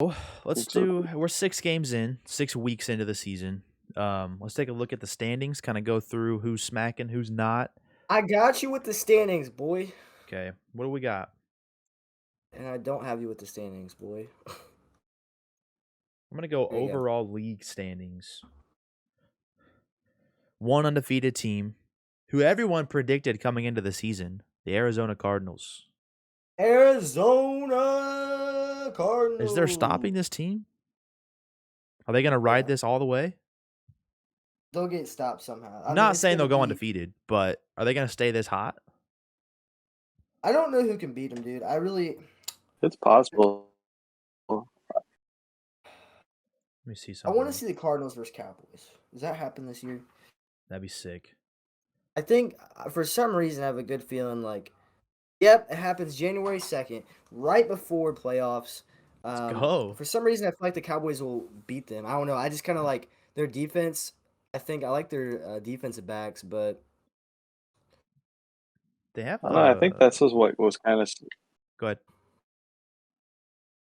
Oh, think so. we're 6 games in, 6 weeks into the season. Let's take a look at the standings, kinda go through who's smacking, who's not. I got you with the standings, boy. Okay, what do we got? And I don't have you with the standings, boy. I'm gonna go There you go. overall league standings. One undefeated team who everyone predicted coming into the season, the Arizona Cardinals. Arizona Is there stopping Cardinals. this team? Are they gonna ride Yeah, this all the way? they'll get stopped somehow. I mean, Not it's saying gonna they'll go be. undefeated, but are they gonna stay this hot? I don't know who can beat them, dude. I really. It's possible. Let me see I want to something. see the Cardinals versus Cowboys. Does that happen this year? That'd be sick. I think for some reason I have a good feeling. Like, yep, it happens January 2nd, right before playoffs. Let's go. For some reason, I feel like the Cowboys will beat them. I don't know. I just kind of like their defense. I think I like their defensive backs, but They have, I don't know. I think that's just what was kind of. go ahead.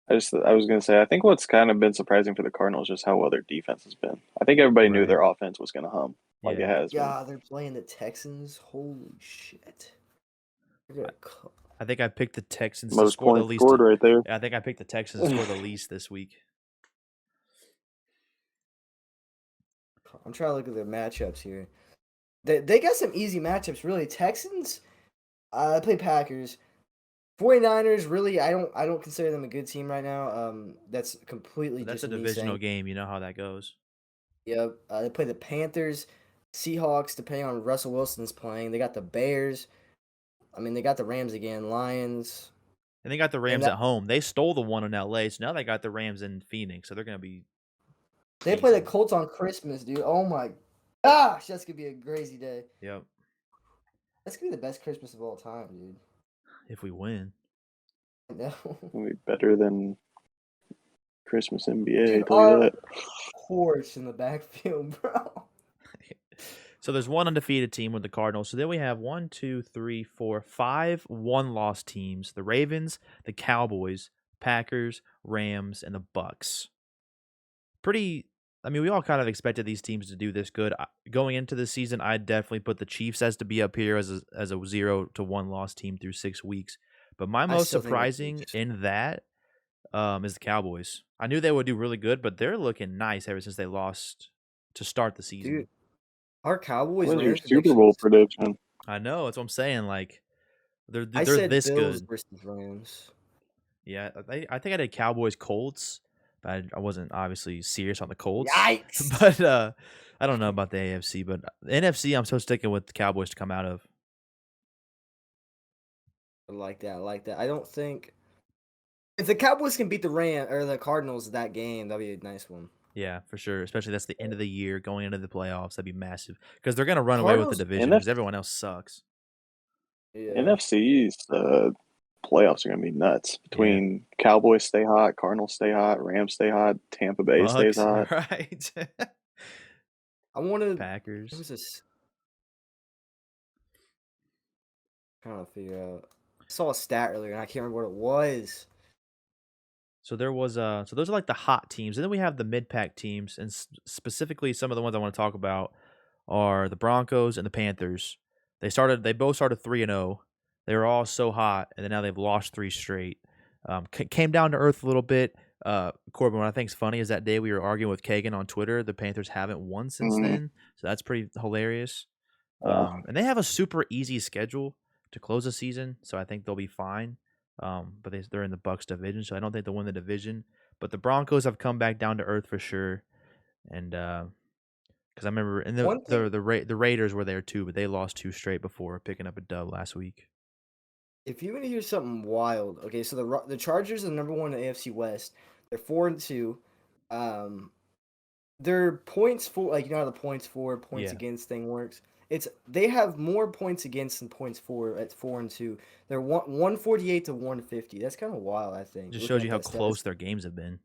I was gonna say. I think what's kind of been surprising for the Cardinals is just how well their defense has been. I think everybody knew Right. their offense was gonna hum like it Yeah. has been. yeah, they're playing the Texans. Holy shit! They're I gonna co- I think I picked the Texans to Most score the points least. scored right there. Yeah, I think I picked the Texans to score the least this week. I'm trying to look at their matchups here. They got some easy matchups, really. Texans. They play Packers. 49ers, really, I don't consider them a good team right now. That's completely But that's a just me divisional saying. game. You know how that goes. Yep. They play the Panthers, Seahawks, depending on Russell Wilson's playing. They got the Bears. I mean, they got the Rams again, Lions, And they got the and Rams that at home. They stole the one in LA, so now they got the Rams in Phoenix. So they're gonna be they play the decent. Colts on Christmas, dude. Oh my gosh, that's gonna be a crazy day. Yep. That's gonna be the best Christmas of all time, dude. If we win. I know. It'll be better than Christmas NBA. I Dude, tell you our that. horse in the backfield, bro. So there's one undefeated team with the Cardinals. So then we have 1, 2, 3, 4, 5 one-loss teams: the Ravens, the Cowboys, Packers, Rams, and the Bucks. Pretty. I mean, we all kind of expected these teams to do this good going into the season. I definitely put the Chiefs as to be up here as a 0 to 1 loss team through 6 weeks. But my I most still think the surprising Chiefs. in that is the Cowboys. I knew they would do really good, but they're looking nice ever since they lost to start the season. Dude, our What Cowboys was your Rams Super Bowl predictions. prediction? I know that's what I'm saying. Like I they're said this Bills good. versus Rams. Yeah, I think I did Cowboys Colts, but I wasn't obviously serious on the Colts. Yikes! But I don't know about the AFC, but the NFC I'm still sticking with the Cowboys to come out of. I like that. I like that. I don't think if the Cowboys can beat the or the Cardinals that game, that'd be a nice one. Yeah, for sure. Especially that's the end of the year going into the playoffs. That'd be massive because they're gonna run away with the Cardinals, division NF, because everyone else sucks. yeah. NFC's playoffs are gonna be nuts. Yeah, Between Cowboys stay hot, Cardinals stay hot, Rams stay hot, Tampa Bay stays Bucks, hot. right? I wanted. What Packers. was this? Trying to figure out. I saw a stat earlier and I can't remember what it was. So there was so those are like the hot teams, and then we have the mid pack teams, and specifically some of the ones I want to talk about are the Broncos and the Panthers. They both started 3-0. They were all so hot, and then now they've lost 3 straight. Came down to earth a little bit. Corbin, what I think is funny is that day we were arguing with Kagan on Twitter. The Panthers haven't won since Mm, then, so that's pretty hilarious. uh, And they have a super easy schedule to close the season, so I think they'll be fine. But they're in the Bucks division, so I don't think they'll win the division. But the Broncos have come back down to earth for sure, and because I remember and One thing, the Raiders were there too, but they lost 2 straight before picking up a dub last week. if you want to hear something wild, okay, so the Chargers are number one in the AFC West. They're 4-2. Um, their points for like you know how the points for points Yeah, against thing works. It's they have more points against than points for at 4-2. They're 148 to 150. That's kind of wild. I think just looking shows at you how that stat. close their games have been,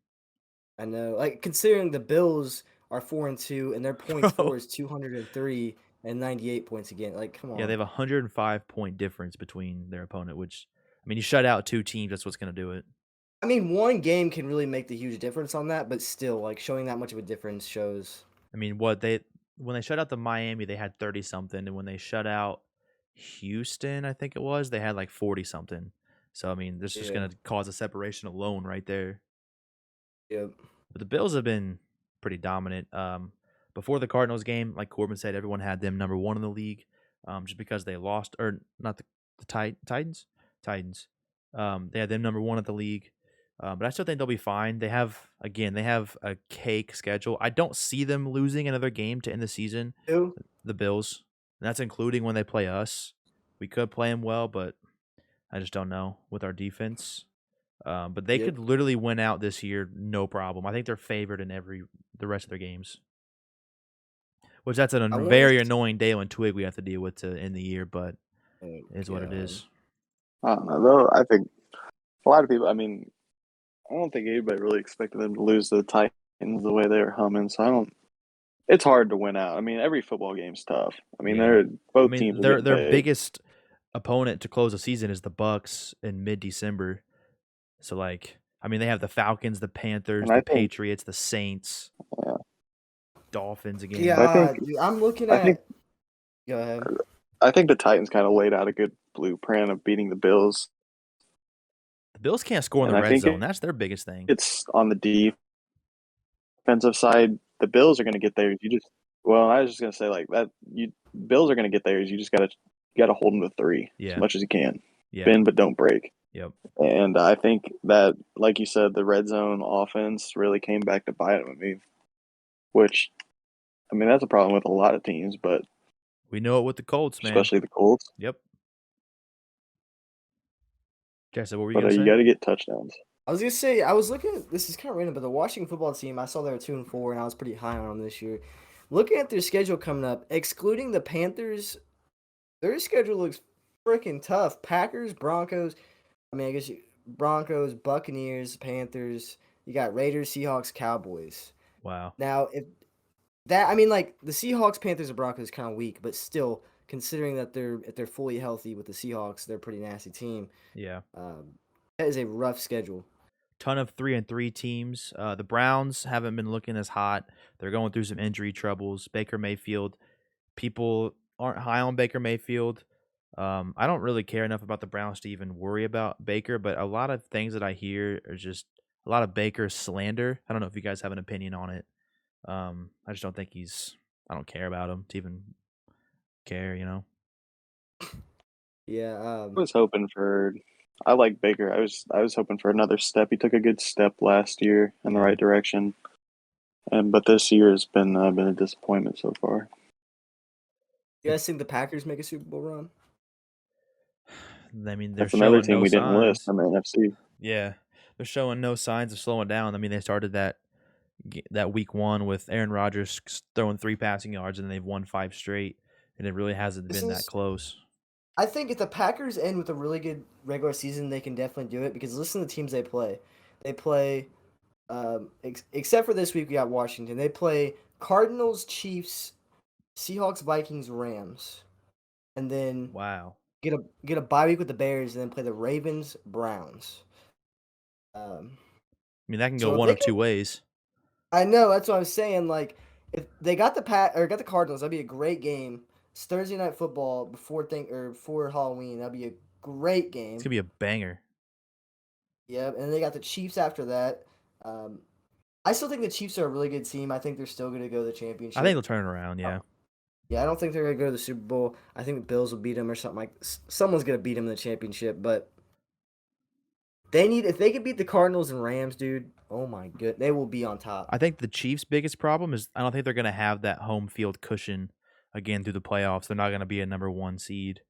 I know, like considering the Bills are 4-2 and their points for bro. is 203 and 98 points again. Like, come Yeah, they on. have a 105 point difference between their opponent, which I mean, you shut out 2 teams. That's what's gonna do it. I mean, one game can really make the huge difference on that, but still, like showing that much of a difference shows. I mean, when they shut out the Miami, they had 30 something, and when they shut out Houston, I think it was, they had like 40 something. So I mean, this is just Yeah. gonna cause a separation alone right there. Yep. But the Bills have been pretty dominant. Before the Cardinals game, like Corbin said, everyone had them number one in the league, just because they lost, or not the Titans, Titans. They had them number one at the league, but I still think they'll be fine. They have a cake schedule. I don't see them losing another game to end the season. Who? The Bills, and that's including when they play us. We could play them well, but I just don't know with our defense. But they Yep. could literally win out this year, no problem. I think they're favored in the rest of their games, which that's I want very to. annoying Dalen Twig we have to deal with to end the year, but Oh it is what it God. is. I don't know though. I think a lot of people. I mean, I don't think anybody really expected them to lose to the Titans the way they were humming. So I don't. It's hard to win out. I mean, every football game's tough. I mean, Yeah, I both mean teams are getting their paid. biggest opponent to close the season is the Bucks in mid December. So like, I mean, they have the Falcons, the Panthers, And the I think, Patriots, the Saints, yeah, Dolphins again. but God, dude, I'm looking I think, at. Go ahead. I think the Titans kind of laid out a good blueprint of beating the Bills, The Bills can't score in the and I red think zone. That's their biggest thing. it's on the defensive side. The Bills are going to get theirs. Well, I was just going to say like that. Bills are going to get theirs. You just got to hold them to 3 as Yeah, much as you can. yeah, Bend but don't break. yep. And I think that, like you said, the red zone offense really came back to bite them. I mean, which, I mean, that's a problem with a lot of teams, but We know it with the Colts, man. especially the Colts. Yep. Jesse, what were you But gonna you say? got to get touchdowns. I was gonna say I was looking at this is kind of random, but the Washington football team I saw they were 2-4, and I was pretty high on them this year. Looking at their schedule coming up, excluding the Panthers, their schedule looks freaking tough. Packers, Broncos. I mean, I guess Broncos, Buccaneers, Panthers. You got Raiders, Seahawks, Cowboys. Wow. Now, if that, I mean, like the Seahawks, Panthers, and Broncos kind of weak, but still, considering that if they're fully healthy with the Seahawks, they're a pretty nasty team. Yeah. That is a rough schedule. Ton of 3-3 teams. The Browns haven't been looking as hot. They're going through some injury troubles. Baker Mayfield. People aren't high on Baker Mayfield. I don't really care enough about the Browns to even worry about Baker, but a lot of things that I hear are just a lot of Baker slander. I don't know if you guys have an opinion on it. I just don't think I don't care about him to even care, you know? Yeah. I was hoping for. I like Baker. I was hoping for another step. He took a good step last year in the Yeah. right direction, but this year has been a disappointment so far. You guys think the Packers make a Super Bowl run? I mean, they're That's another showing team no we didn't list signs. in the NFC. Yeah, they're showing no signs of slowing down. I mean, they started that week one with Aaron Rodgers throwing 3 passing yards, and they've won 5 straight, and it really hasn't This been that is. close. I think if the Packers end with a really good regular season, they can definitely do it because listen to the teams they play. They play, except for this week, we got Washington. They play Cardinals, Chiefs, Seahawks, Vikings, Rams, and then Wow. get a bye week with the Bears, and then play the Ravens, Browns. Um, I mean, that can go so if one they of can, two ways. I know that's what I'm saying. Like if they got got the Cardinals, that'd be a great game. It's Thursday night football before Halloween. That'd be a great It's game. gonna be a banger. Yep, and they got the Chiefs after that. Um, I still think the Chiefs are a really good team. I think they're still going to go to the I think championship. they'll turn it around. Yeah. Yeah, I don't think they're going to go to the Super Bowl. I think the Bills will beat them or something like. Someone's going to beat them in the championship, but if they can beat the Cardinals and Rams, dude. Oh my good, they will be on top. I think the Chiefs' biggest problem is I don't think they're gonna have that home field cushion again through the playoffs. They're not gonna be a number 1 seed.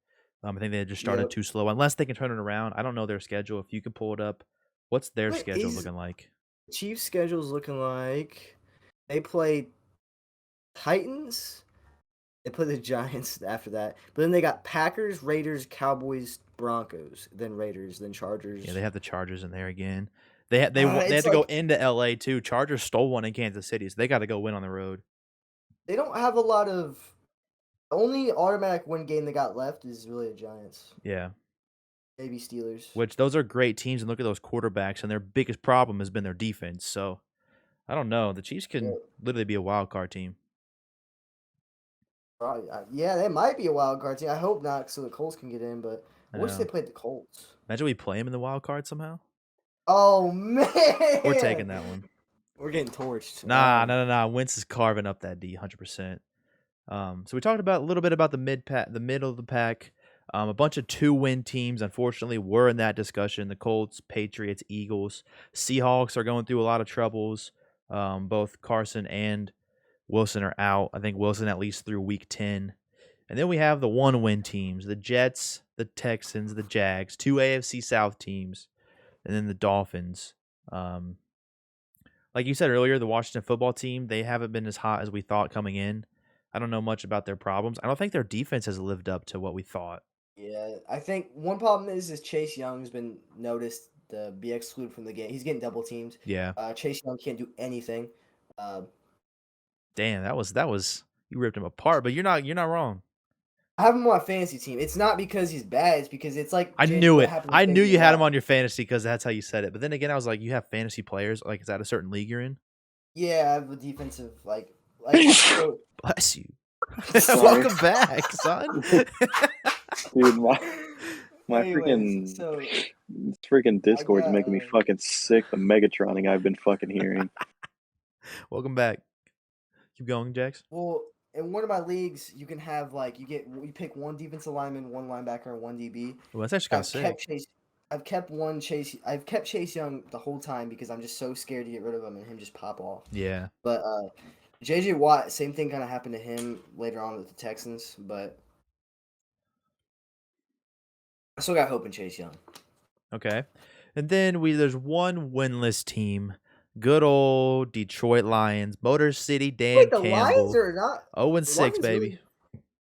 I think they just started Yep. too slow. Unless they can turn it around. I don't know their schedule. If you could pull it up, what's their What schedule is looking like? Chiefs' schedule's looking like? They play Titans. They play the Giants after that, but then they got Packers, Raiders, Cowboys, Broncos, then Raiders, then Chargers. Yeah, they have the Chargers in there again. They had It's to go like into LA too. Chargers stole one in Kansas City, so they got to go win on the road. they don't have a lot of. The only automatic win game they got left is really the Giants. Yeah. Maybe Steelers. which those are great teams. And look at those quarterbacks, and their biggest problem has been their defense. So I don't know. The Chiefs Yeah, can literally be a wild card team. probably, yeah, they might be a wild card team. I hope not, so the Colts can get in. But I I wish they know. played the Colts. Imagine we play them in the wild card somehow. Oh man, We're taking that one. We're getting torched. Nah. Wentz is carving up that D 100%. So we talked about a little bit about the middle of the pack. A bunch of 2-win teams, unfortunately, were in that discussion. The Colts, Patriots, Eagles, Seahawks are going through a lot of troubles. Both Carson and Wilson are out. I think Wilson at least through week 10. And then we have the 1-win teams, the Jets, the Texans, the Jags, 2 AFC South teams, and then the Dolphins. Like you said earlier, the Washington football team, they haven't been as hot as we thought coming in. I don't know much about their problems. I don't think their defense has lived up to what we thought. Yeah, I think one problem is Chase Young's been noticed to be excluded from the game. He's getting double teamed. Yeah. Chase Young can't do anything. Damn, that was you ripped him apart, but you're not wrong. I have him on my fantasy team. It's not because he's bad. It's because it's like I James, knew what it. happened to I knew J.J. you had him Watt. on your fantasy because that's how you said it. But then again, I was like, you have fantasy players. Like, is that a certain league you're in? Yeah, I have a defensive so, Bless you. Sorry. Welcome back, son. Dude, my anyways, so freaking Discord's got, making me fucking sick. The Megatroning I've been fucking hearing. Welcome back. Keep going, Jax. well, in one of my leagues, you can have you pick one defensive lineman, one linebacker, and one DB. Well, that's actually kind of sick. I've kept Chase Young the whole time because I'm just so scared to get rid of him and him just pop off. Yeah. But J.J. Watt, same thing kind of happened to him later on with the Texans, but I still got hope in Chase Young. Okay. And then there's one winless team. Good old Detroit Lions. Motor City Dan Wait, the Campbell. Lions are not 0-6, Lions baby. really-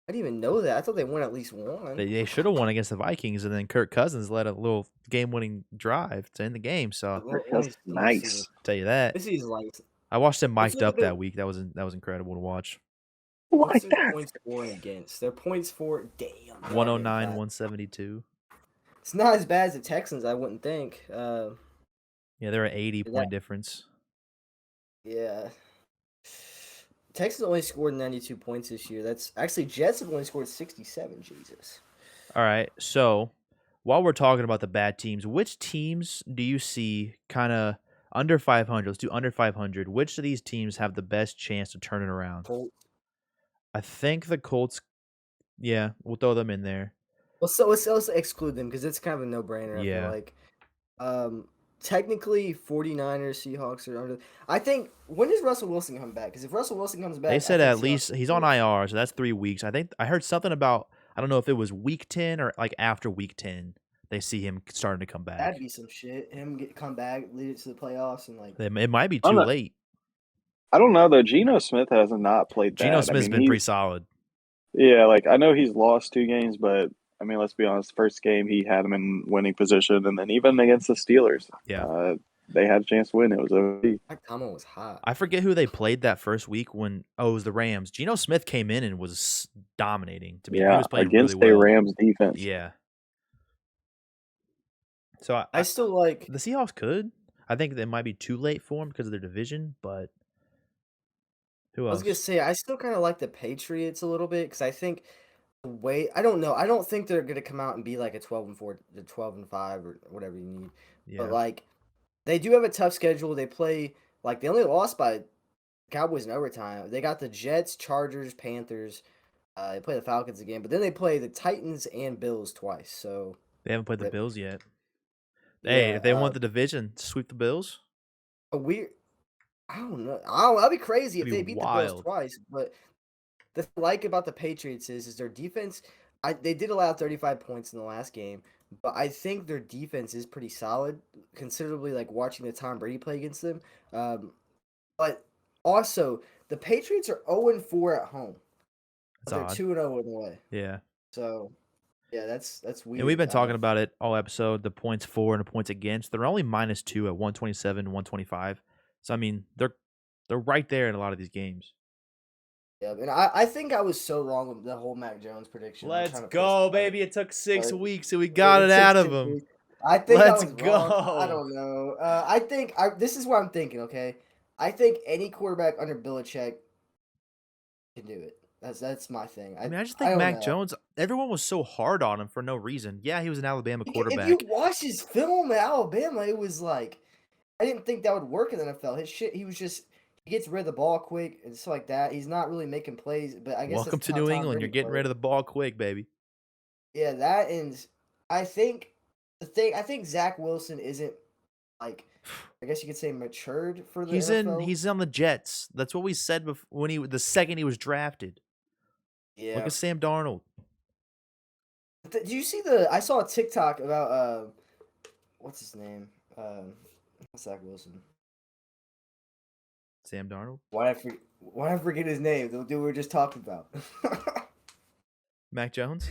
I didn't even know that. I thought they won at least one. They should have won against the Vikings, and then Kirk Cousins led a little game-winning drive to end the game. So That's nice. tell you that. This is like I watched them Let's mic'd look up at their- that week. That was incredible to watch. what's their points for and against? Their points for 109, 172. It's not as bad as the Texans, I wouldn't think. Yeah, they're an 80-point difference. Yeah. Texans only scored 92 points this year. That's actually Jets have only scored 67. Jesus. All right. So while we're talking about the bad teams, which teams do you see kind of under 500? Let's do under 500. Which of these teams have the best chance to turn it around? Colts. I think the Colts. Yeah, we'll throw them in there. Well, so let's exclude them because it's kind of a no-brainer. I Yeah. feel like. Technically, 49ers, Seahawks are under. I think when does Russell Wilson come back? Because if Russell Wilson comes back, They I said think at Seahawks least are he's on good. IR, so that's 3 weeks. I think I heard something about. I don't know if it was week 10 or like after week 10. They see him starting to come back. That'd be some shit. Come back, lead it to the playoffs, and like. It might be I'm too not- late. I don't know though. Geno Smith has not played bad. Geno Smith's been he's- pretty solid. Yeah, like I know he's lost 2 games, but I mean, let's be honest. First game he had him in winning position, and then even against the Steelers, Yeah. they had a chance to win. It was a Mike Tomlin was hot. I forget who they played that first week when it was the Rams. Geno Smith came in and was dominating. To me, he was playing against really a well. Rams defense. Yeah. So I still like. the Seahawks could. I think it might be too late for them because of their division, but who I else? was gonna say I still kind of like the Patriots a little bit because I think the way I don't know. I don't think they're gonna come out and be like a 12-4, the 12-5 or whatever you need. Yeah. But like, they do have a tough schedule. They play like they only lost by Cowboys in overtime. They got the Jets, Chargers, Panthers. They play the Falcons again, but then they play the Titans and Bills twice. So They haven't played the Rip. Bills yet. Hey, yeah, if they want the division, sweep the Bills. a weird. I don't know. That'd be crazy if That'd they be beat the Bills wild. twice. But the thing I like about the Patriots is their defense. They did allow 35 points in the last game, but I think their defense is pretty solid, considerably like watching the Tom Brady play against them. But also, the Patriots are 0-4 at home. That's But they're odd. 2-0 away. Yeah. So, yeah, that's weird. And we've been talking about it all episode, the points for and the points against. They're only -2 at 127, 125. So I mean, they're right there in a lot of these games. Yeah, and I think I was so wrong with the whole Mac Jones prediction. I'm Let's trying to push go, it back, baby. It took 6 but weeks and we got it it took out of 6 him. weeks. I think I Let's was wrong. I go. don't know. I think this is what I'm thinking. Okay, I think any quarterback under Belichick can do it. That's my thing. I mean, I just I think don't Mac know. Jones, everyone was so hard on him for no reason. Yeah, he was an Alabama If you quarterback. watch his film at Alabama, it was like I didn't think that would work in the NFL. His shit, he was just he gets rid of the ball quick and stuff like that. He's not really making plays, but I guess Welcome that's to how New Tom England. You're Brady getting rid plays. of the ball quick, baby. Yeah, that and I think I think Zach Wilson isn't like I guess you could say matured for the NFL. He's on the Jets. That's what we said before the second he was drafted. Look Yeah. at Sam Darnold. Did you see the? I saw a TikTok about what's his name? Zach Wilson. Sam Darnold? Why did I forget his name? The dude we were just talking about. Mac Jones?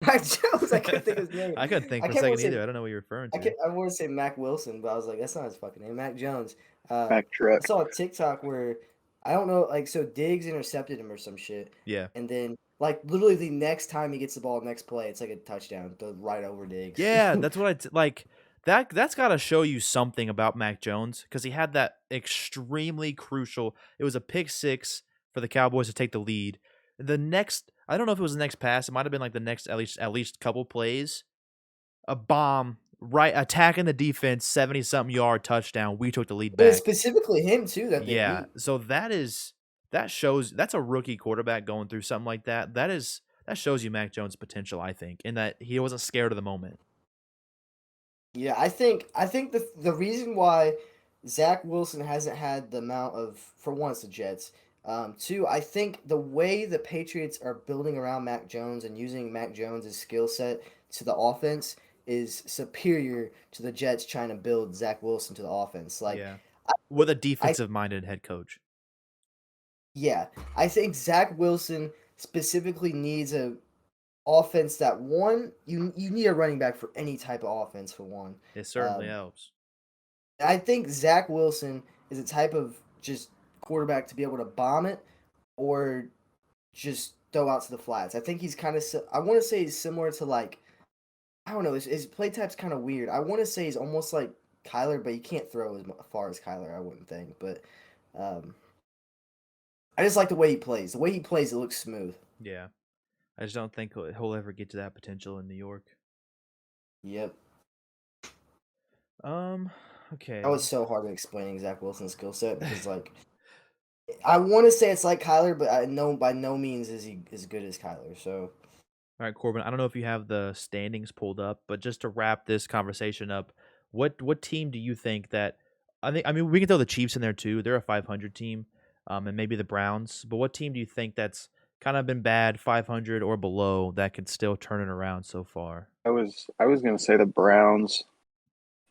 Mac Jones. I couldn't think of his name. I couldn't think I for a kept second wanting to either. say I don't know what you're referring I to. can't, I want to say Mac Wilson, but I was like, that's not his fucking name. Mac Jones. Mac truck. I saw a TikTok where I don't know, like, so Diggs intercepted him or some shit, Yeah. and then like literally the next time he gets the ball, next play, it's like a touchdown, right over Diggs. Yeah, that's what like. That's got to show you something about Mac Jones because he had that extremely crucial. It was a pick six for the Cowboys to take the lead. The next, I don't know if it was the next pass. It might have been like the next at least couple plays. A bomb right attacking the defense, 70-something yard touchdown. We took the lead But it's back. specifically him too that they Yeah, beat. so that shows that's a rookie quarterback going through something like that. That shows you Mac Jones' potential, I think, in that he wasn't scared of the moment. Yeah, I think the reason why Zach Wilson hasn't had the amount of for one, it's the Jets. Two, I think the way the Patriots are building around Mac Jones and using Mac Jones' skill set to the offense is superior to the Jets trying to build Zach Wilson to the offense. Like Yeah, with a I defensive-minded head coach. yeah, I think Zach Wilson specifically needs a offense that one you need a running back for any type of offense for one. It certainly Um, helps. I think Zach Wilson is a type of just quarterback to be able to bomb it or just throw out to the flats. I think he's kind of. I want to say he's similar to like I don't know. His play type's kind of weird. I want to say he's almost like Kyler, but he can't throw as far as Kyler. I wouldn't think, but um, I just like the way he plays. The way he plays, it looks smooth. Yeah, I just don't think he'll ever get to that potential in New York. Yep. Okay. That was so hard to explain Zach Wilson's skill set because like I want to say it's like Kyler, but I know by no means is he as good as Kyler. So All right, Corbin. I don't know if you have the standings pulled up, but just to wrap this conversation up, what team do you think that? I mean we can throw the Chiefs in there too. They're a 500 team, and maybe the Browns. But what team do you think that's kind of been bad, 500 or below, that could still turn it around so far? I was gonna say the Browns.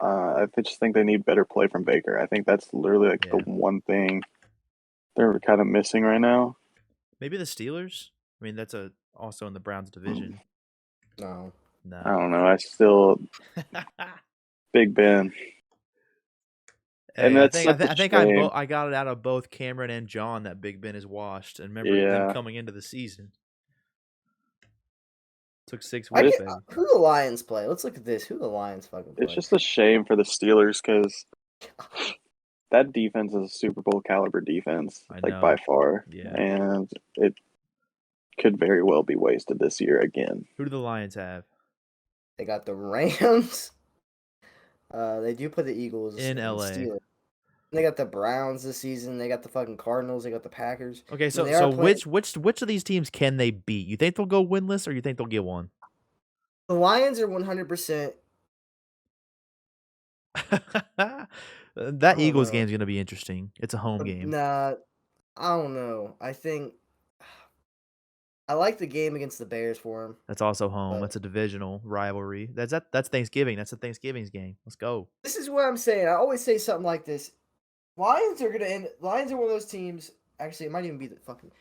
I just think they need better play from Baker. I think that's literally like the Yeah. one thing they're kind of missing right now. Maybe the Steelers. I mean that's also in the Browns division. no. I No. don't know. I still Big Ben. And Hey, that's such a I think shame. I got it out of both Cameron and John that Big Ben is washed. And remember them Yeah. coming into the season. Took 6 I weeks, can, baby. who the Lions play? Let's look at this. Who the Lions fucking play? It's just a shame for the Steelers because that defense is a Super Bowl caliber defense, I like by know. far. Yeah. And it could very well be wasted this year again. Who do the Lions have? They got the Rams. They do play the Eagles In and LA. Steelers. They got the Browns this season. They got the fucking Cardinals. They got the Packers. Okay, I mean, they so are playing- which of these teams can they beat? You think they'll go winless, or you think they'll get one? The Lions are 100%. That don't Eagles know. game's gonna be interesting. It's a home game. Nah, I don't know. I think I like the game against the Bears for him. That's also home. But- That's a divisional rivalry. That's Thanksgiving. That's a Thanksgiving's game. Let's go. This is what I'm saying. I always say something like this. Lions are gonna end. Lions are one of those teams. Actually, it might even be the fucking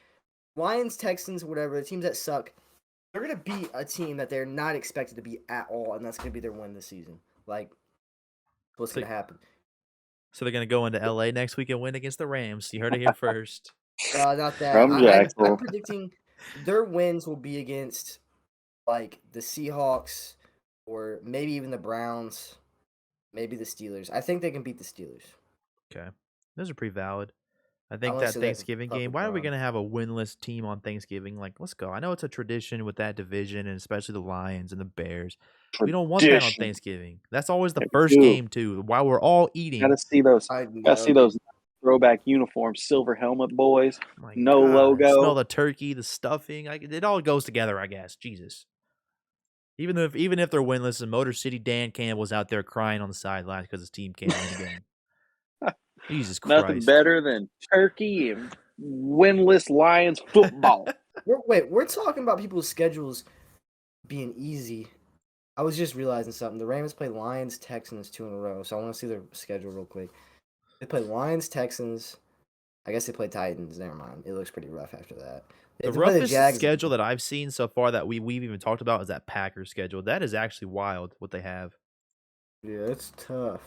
Lions, Texans, whatever. The teams that suck. They're gonna beat a team that they're not expected to beat at all, and that's gonna be their win this season. Like, what's So- gonna happen? So they're gonna go into LA next week and win against the Rams. You heard it here first. Not that. From I'm Jacksonville. predicting their wins will be against like the Seahawks or maybe even the Browns, maybe the Steelers. I think they can beat the Steelers. Okay. Those are pretty valid. I I think want to that see that Thanksgiving tough game, with why are we Braun. going to have a winless team on Thanksgiving? Like, let's go. I know it's a tradition with that division and especially the Lions and the Bears. We don't want that on Tradition. Thanksgiving. That's always the Yeah, first dude. game, too, while we're all eating. Gotta see those. I Gotta see know. those throwback uniforms, silver helmet boys. My No God, logo. Smell the turkey, the stuffing. It all goes together, I guess. Jesus. Even if they're winless and Motor City Dan Campbell's out there crying on the sidelines because his team can't win the game. Jesus Christ. Nothing better than turkey and winless Lions football. We're talking about people's schedules being easy. I was just realizing something. The Rams play Lions, Texans 2 in a row, so I want to see their schedule real quick. They play Lions, Texans. I guess they play Titans. Never mind. It looks pretty rough after that. They The play roughest Jags. schedule that I've seen so far that we've even talked about is that Packers schedule. That is actually wild what they have. Yeah, it's tough.